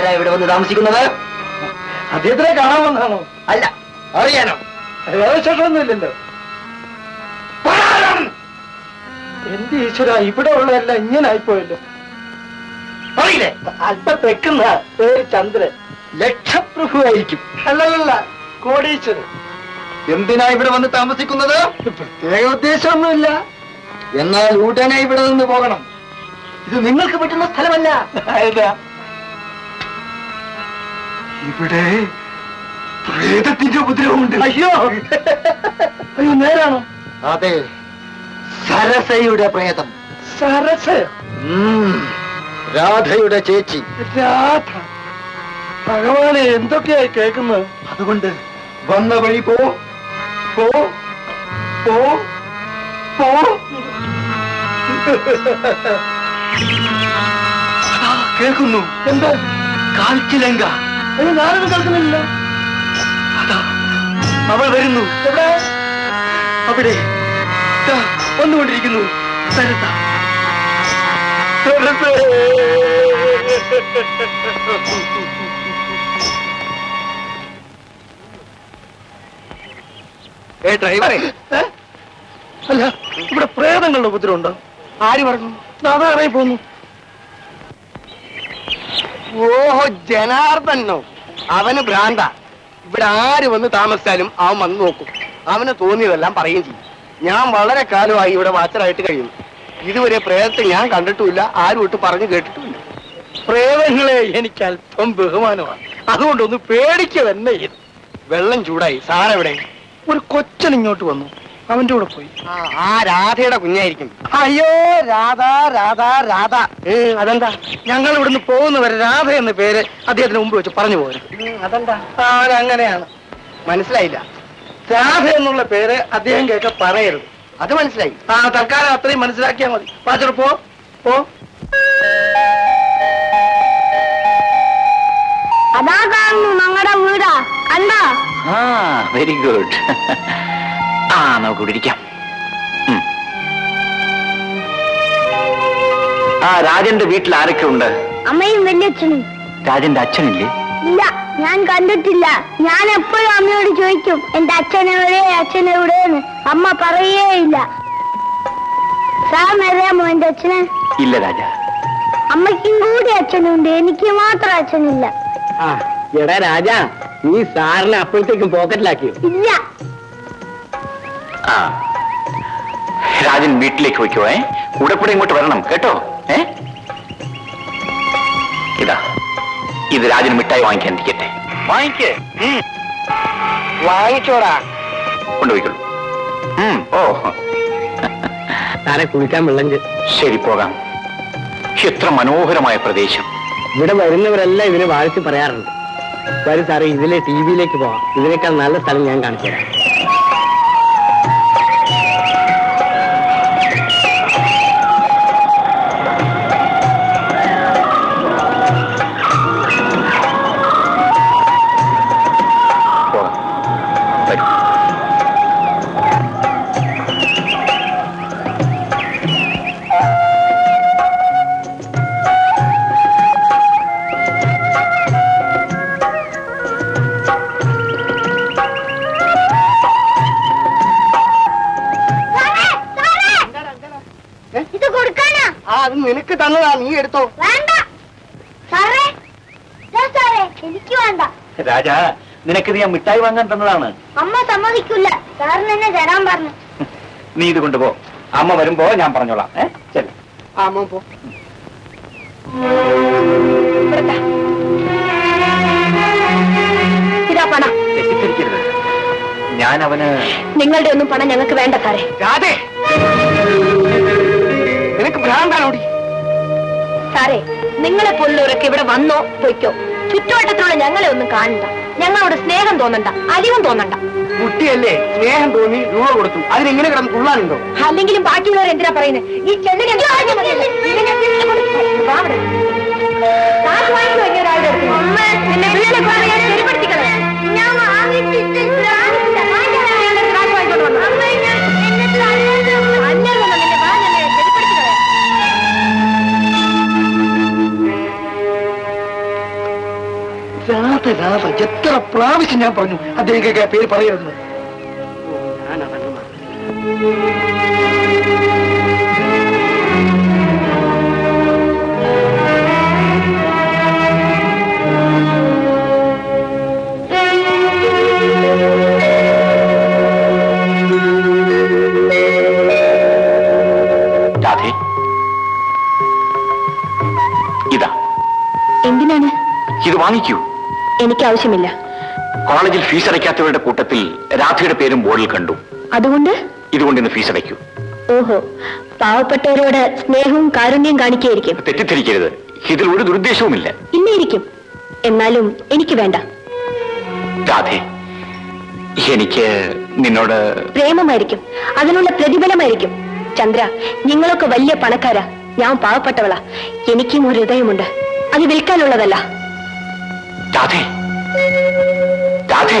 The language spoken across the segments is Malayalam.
ആരാ ഇവിടെ വന്ന് താമസിക്കുന്നത്? അദ്ദേഹത്തിനെ കാണാൻ വന്നാണോ? അല്ല, അറിയാനോ? ശേഷമൊന്നുമില്ലല്ലോ. എന്റെ ഈശ്വര, ഇവിടെ ഉള്ളതല്ല ഇങ്ങനെ ആയിപ്പോയല്ലോ. അറിയില്ലേ? അല്പം തെക്കുന്ന പേര് ചന്ദ്രൻ. ലക്ഷപ്രഭു ആയിരിക്കും. അല്ലല്ല, കോടീശ്വരൻ. എന്തിനാ ഇവിടെ വന്ന് താമസിക്കുന്നത്? പ്രത്യേക ഉദ്ദേശമൊന്നുമില്ല. എന്നാൽ ഉടനെ ഇവിടെ നിന്ന് പോകണം. ഇത് നിങ്ങൾക്ക് പറ്റുന്ന സ്ഥലമല്ല. ഇവിടെ പ്രേതത്തിന്റെ ഉപദ്രവമുണ്ട്. അയ്യോ അയ്യോ, നേരാണോ? അതെ, സരസയുടെ പ്രേതം. സരസയോ? രാധയുടെ ചേച്ചി. രാധ? ഭഗവാനെ, എന്തൊക്കെയായി കേൾക്കുന്നത്. അതുകൊണ്ട് വന്ന വഴി പോ പോ പോ പോ. കേൾക്കുന്നു. എന്താ? കാൽച്ചിലങ്ക. ഞാനൊന്നും കേൾക്കുന്നില്ല. അതാ അവൾ വരുന്നു. എവിടെ? അവിടെ വന്നുകൊണ്ടിരിക്കുന്നു. സരസ. ഡ്രൈവറെ, അല്ല, ഇവിടെ പ്രേതങ്ങളുടെ ഉപദ്രവം ഉണ്ടോ? ആര് പറഞ്ഞു? അതാ ഇറങ്ങി പോന്നു. ഓഹോ, ജനാർദ്ദനോ? അവന് ഭ്രാന്ത. ഇവിടെ ആര് വന്ന് താമസിച്ചാലും അവൻ വന്ന് നോക്കും. അവന് തോന്നിയതെല്ലാം പറയുകയും ചെയ്യും. ഞാൻ വളരെ കാലമായി ഇവിടെ വാച്ചറായിട്ട് കഴിയുന്നു. ഇതുവരെ പ്രേതത്തെ ഞാൻ കണ്ടിട്ടുമില്ല, ആരും ഒട്ട് പറഞ്ഞു കേട്ടിട്ടുമില്ല. പ്രേതങ്ങളെ എനിക്ക് അല്പം ബഹുമാനമാണ്. അതുകൊണ്ടൊന്ന് പേടിക്കുക തന്നെ. വെള്ളം ചൂടായി. സാറെവിടെ? ഒരു കൊച്ചൻ ഇങ്ങോട്ട് വന്നു, അവന്റെ കൂടെ പോയി. ആ രാധയുടെ കുഞ്ഞായിരിക്കും. അയ്യോ, രാധ രാധ രാധ. അതെന്താ? ഞങ്ങൾ ഇവിടുന്ന് പോകുന്നവരെ രാധ എന്ന പേര് അദ്ദേഹത്തിന് മുമ്പ് വെച്ച് പറഞ്ഞു പോരും. അതെന്താ? അങ്ങനെയാണ്. മനസ്സിലായില്ല. രാധ എന്നുള്ള പേര് അദ്ദേഹം കേൾക്ക പറയരുത്. അത് മനസ്സിലായി. തൽക്കാലം അത്രയും മനസ്സിലാക്കിയാൽ മതി. പാച്ചോട് പോ പോ. അതാ കാണുന്നു ഞങ്ങളുടെ വീടാ. കണ്ടോ? Very good. നമുക്ക് ഇവിടെ ഇരിക്കാം. രാജന്റെ വീട്ടിൽ ആരൊക്കെ ഉണ്ട്? അമ്മയും വല്യച്ഛനും. രാജന്റെ അച്ഛനില്ലേ? ഇല്ല, ഞാൻ കണ്ടിട്ടില്ല. ഞാൻ എപ്പോഴും അമ്മയോട് ചോദിക്കും, എന്റെ അച്ഛനെവിടെ അച്ഛനെവിടെയെന്ന്. അമ്മ പറയേ ഇല്ല. സാറിന് അറിയാമോ എന്റെ അച്ഛനെ? ഇല്ല രാജ. അമ്മയ്ക്കും കൂടി അച്ഛനുണ്ട്, എനിക്ക് മാത്രം അച്ഛനില്ല. എടാ രാജ, നീ സാറിനെ അപ്പോഴത്തേക്കും പോക്കറ്റിലാക്കിയോ? ഇല്ല. രാജൻ വീട്ടിലേക്ക് പോയിക്കോ. കൂടെ കൂടെ ഇങ്ങോട്ട് വരണം കേട്ടോ. ഇതാ, ഇത് രാജന് മിഠായി വാങ്ങിക്കാൻ ഇരിക്കട്ടെ. വാങ്ങിച്ചോടാ. കൊണ്ടുപോയിക്കോളൂ. ഓ, സാറെ കുളിക്കാൻ വെള്ളം. ശരി, പോകാം. എത്ര മനോഹരമായ പ്രദേശം. ഇവിടെ വരുന്നവരെല്ലാം ഇതിനെ വായിച്ച് പറയാറുണ്ട്. വരും സാറേ, ഇതിലെ ടിവിയിലേക്ക് പോവാം. ഇതിനേക്കാൾ നല്ല സ്ഥലം ഞാൻ കാണിച്ചു തരാം. അത് നിനക്ക് തന്നതാ, നീ എടുത്തോ. വേണ്ട സാറേ, എനിക്ക് വേണ്ട. രാജാ, നിനക്ക് ഞാൻ മിഠായി വാങ്ങാൻ തന്നതാണ്. അമ്മ സമ്മതിക്കില്ല. സാറിന് എന്നെ തരാൻ പറഞ്ഞു. നീ ഇത് കൊണ്ടുപോ. അമ്മ വരുമ്പോ ഞാൻ പറഞ്ഞോളാം. ശരി. അമ്മ പോ. ഇതാ പണം. തെറ്റിദ്ധരിക്കരുത്. ഞാൻ അവന്. നിങ്ങളുടെ ഒന്നും പണം ഞങ്ങൾക്ക് വേണ്ട സാറേ. രാധേ, നിനക്ക് ഭ്രാന്താണോടി? സാറേ, നിങ്ങളെ പോലുള്ളവരൊക്കെ ഇവിടെ വന്നോ പൊയ്ക്കോ. ചുറ്റുവട്ടത്തിലുള്ള ഞങ്ങളെ ഒന്നും കാണണ്ട. ഞങ്ങളോട് സ്നേഹം തോന്നണ്ട, അലിവും തോന്നണ്ട. കുട്ടിയല്ലേ, സ്നേഹം തോന്നി രൂപ കൊടുത്തു. അതിനെങ്ങനെ കിടന്ന് തുള്ളാനുണ്ടോ? അല്ലെങ്കിലും ബാക്കിയുള്ളവർ എന്തിനാ പറയുന്നത്? ഈ ചെല്ലിനെ രാധ രാധ എത്ര പ്രാവശ്യം ഞാൻ പറഞ്ഞു അദ്ദേഹം കേൾക്കാൻ പേര് പറയരുത്. ഞാൻ അതങ്ങ് മറന്നു. രാധേ, ഇതാ. എന്തിനാണ്? ഇത് വാങ്ങിക്കൂ. എനിക്ക് ആവശ്യമില്ല. കോളേജിൽ ഫീസ് അടയ്ക്കാത്തവരുടെ കൂട്ടത്തിൽ രാധയുടെ പേരും ബോർഡിൽ കണ്ടു. അതുകൊണ്ട്? ഇതുകൊണ്ട് ഇന്ന് ഫീസ് അടയ്ക്കൂ. ഓഹോ, പാവപ്പെട്ടവരോട് സ്നേഹവും കാരുണ്യം കാണിക്കായിരിക്കും. തെറ്റിദ്ധരിക്കരുത്, ഇതിൽ ഒരു ദുരുദ്ദേശവുമില്ല. ഇന്നിരിക്കും, എന്നാലും എനിക്ക് വേണ്ട. രാധേ, എനിക്ക് നിന്നോട് പ്രേമമായിരിക്കും, അതിനുള്ള പ്രതിഫലമായിരിക്കും. ചന്ദ്ര, നിങ്ങളൊക്കെ വലിയ പണക്കാരാ, ഞാൻ പാവപ്പെട്ടവളാ. എനിക്കും ഒരു ഹൃദയമുണ്ട്, അത് വിൽക്കാനുള്ളതല്ല. രാധേ, രാധേ,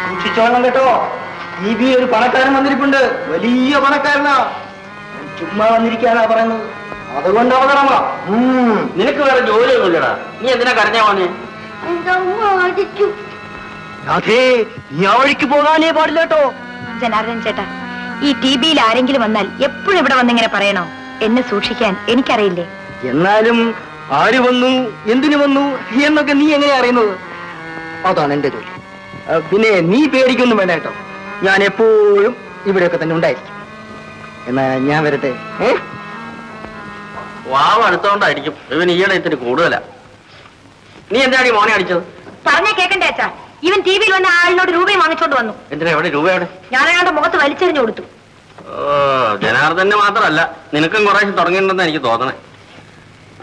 സൂക്ഷിച്ചോളണം കേട്ടോ. ഈ ബി ഒരു പണക്കാരൻ വന്നിരിപ്പുണ്ട്, വലിയ പണക്കാരനാ. ചുമ്മാ വന്നിരിക്കാനാ പറയുന്നത്, അതുകൊണ്ട് അവതരണമാ. നിനക്ക് വേറെ ജോലിയൊന്നുമില്ലടാ, നീ എന്തിനാ കരഞ്ഞാ പോന്നെ? അതേ, നീ ആ വഴിക്ക് പോകാനേ പാടില്ല കേട്ടോ. ജനാർദ്ദൻ ചേട്ടാ, ഈ ടിബിയിൽ ആരെങ്കിലും വന്നാൽ എപ്പോഴും ഇവിടെ വന്നിങ്ങനെ പറയണോ? എന്നെ സൂക്ഷിക്കാൻ എനിക്കറിയില്ലേ? എന്നാലും ആര് വന്നു, എന്തിനു വന്നു എന്നൊക്കെ നീ എങ്ങനെയാ അറിയുന്നത്? അതാണ് എന്റെ ജോലി. പിന്നെ നീ പേടിക്കൊന്നും വേണ്ട കേട്ടോ, ഞാൻ എപ്പോഴും ഇവിടെയൊക്കെ തന്നെ ഉണ്ടായിരിക്കും. എന്നാ ഞാൻ വരട്ടെ. വാവ് അടുത്തോണ്ടായിരിക്കും, ഇവൻ ഈയിടെ ഇത്തിരി കൂടുതലാ. നീ എന്താണ് ഈ മോനെ അടിച്ചത്? പറഞ്ഞ കേക്കണ്ടേ അച്ഛാ, ഇവൻ ടിവിയിൽ വന്ന ആളിനോട് രൂപയും വാങ്ങിച്ചോണ്ട് വന്നു. എന്തിനാ? എവിടെ രൂപ? എവിടെ? ഞാൻ അയാളുടെ മുഖത്ത് വലിച്ചെറിഞ്ഞു കൊടുത്തു. ഓ, ജനാർദ്ദന് മാത്രമല്ല, നിനക്കും കുറേശ്ശെ തുടങ്ങിയിട്ടുണ്ടെന്ന് എനിക്ക് തോന്നണേ.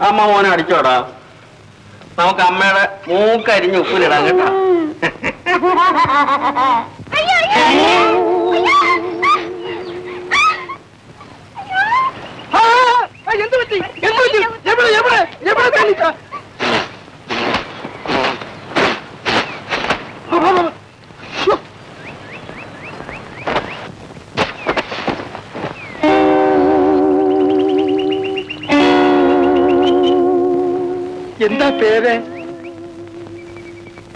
അമ്മ മോനെ അടിച്ചോടാ, നമുക്ക് അമ്മയുടെ മൂക്കരിഞ്ഞ് ഉപ്പിലിടാം കേട്ടോ. എന്ത് പറ്റി? എന്ത് പറ്റി? എവിടെ എവിടെ എവിടെ കാണിച്ചാ? എന്താ പേര്?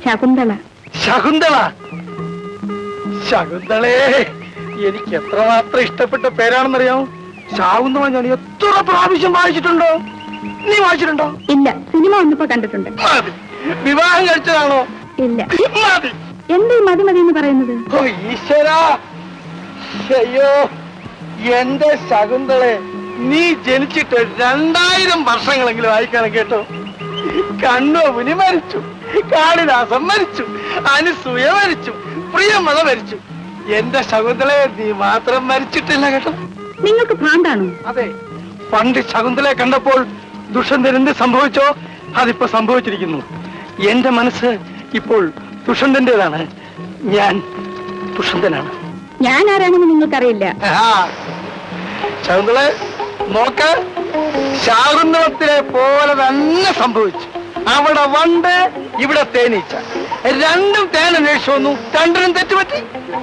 ശകുന്തള. ശകുന്തള. ശകുന്തളേ, എനിക്ക് എത്രമാത്രം ഇഷ്ടപ്പെട്ട പേരാണെന്നറിയാമോ? ശകുന്തള ഞാൻ എത്ര പ്രാവശ്യം വായിച്ചിട്ടുണ്ടോ? നീ വായിച്ചിട്ടുണ്ടോ? ഇല്ല, സിനിമ വന്നപ്പോ കണ്ടിട്ടുണ്ട്. മതി. വിവാഹം കഴിച്ചതാണോ? ഇല്ല. മതി. എന്തേ മതി മതി എന്ന് പറയുന്നത്? ഓ ഈശ്വരാ, അയ്യോ എന്റെ ശകുന്തളെ, നീ ജനിച്ചിട്ട് 2000 വർഷങ്ങളെങ്കിലും ആയിക്കാണ് കേട്ടോ. കണ്ണോമുനി മരിച്ചു, കാളിദാസൻ മരിച്ചു, അനുസൂയ മരിച്ചു, പ്രിയമത മരിച്ചു. എന്റെ ശകുന്തളെ നീ മാത്രം മരിച്ചിട്ടില്ല കേട്ടോ. നിങ്ങൾക്ക് ഭ്രാന്താണോ? അതെ, പണ്ട് ശകുന്തളയെ കണ്ടപ്പോൾ ദുഷ്യന്തൻ എന്ത് സംഭവിച്ചോ അതിപ്പോ സംഭവിച്ചിരിക്കുന്നു. എന്റെ മനസ്സ് ഇപ്പോൾ ദുഷ്യന്തന്റേതാണ്. ഞാൻ ദുഷ്യന്തനാണ്. ഞാൻ ആരാണെന്ന് നിങ്ങൾക്കറിയില്ല. ശകുന്തളെ നോക്ക്, ശാകുന്തളത്തിലെ പോലെ തന്നെ സംഭവിച്ചു. അവിടെ വണ്ട്, ഇവിടെ തേനീച്ച, രണ്ടും തേൻ അന്വേഷിച്ചു വന്നു, രണ്ടിനും തെറ്റുപറ്റി.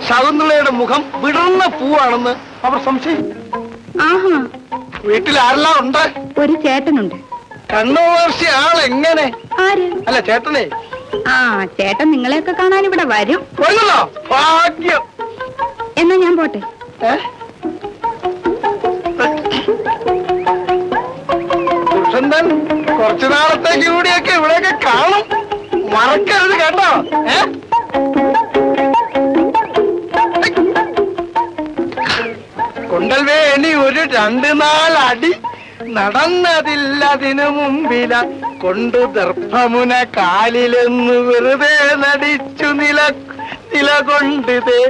ശകുന്തളയുടെ മുഖം വിടർന്ന പൂവാണെന്ന് അവർ സംശയിച്ചു. ആഹാ, വീട്ടിൽ ആരെല്ലാം ഉണ്ട്? ഒരു ചേട്ടനുണ്ട്. കണ്ണുവർഷി ആളെങ്ങനെ? ആര്? അല്ല ചേട്ടനെ. ആ, ചേട്ടൻ നിങ്ങളെയൊക്കെ കാണാൻ ഇവിടെ വരും. വരുന്നല്ലോ, ഭാഗ്യം. എന്നാ ഞാൻ പോട്ടെ. ദുഷ്യന്തൻ കുറച്ചു നാളത്തേക്ക് കൂടിയൊക്കെ ഇവിടെയൊക്കെ കാണും, മറക്കരുത് കേട്ടോ. കൊണ്ടൽവേണി ഒരു 2-4 അടി നടന്നതില്ലതിനു മുമ്പില കൊണ്ട് ദർഭമുന കാലിലെന്ന് വെറുതെ നടിച്ചു നിലകൊണ്ടിതേ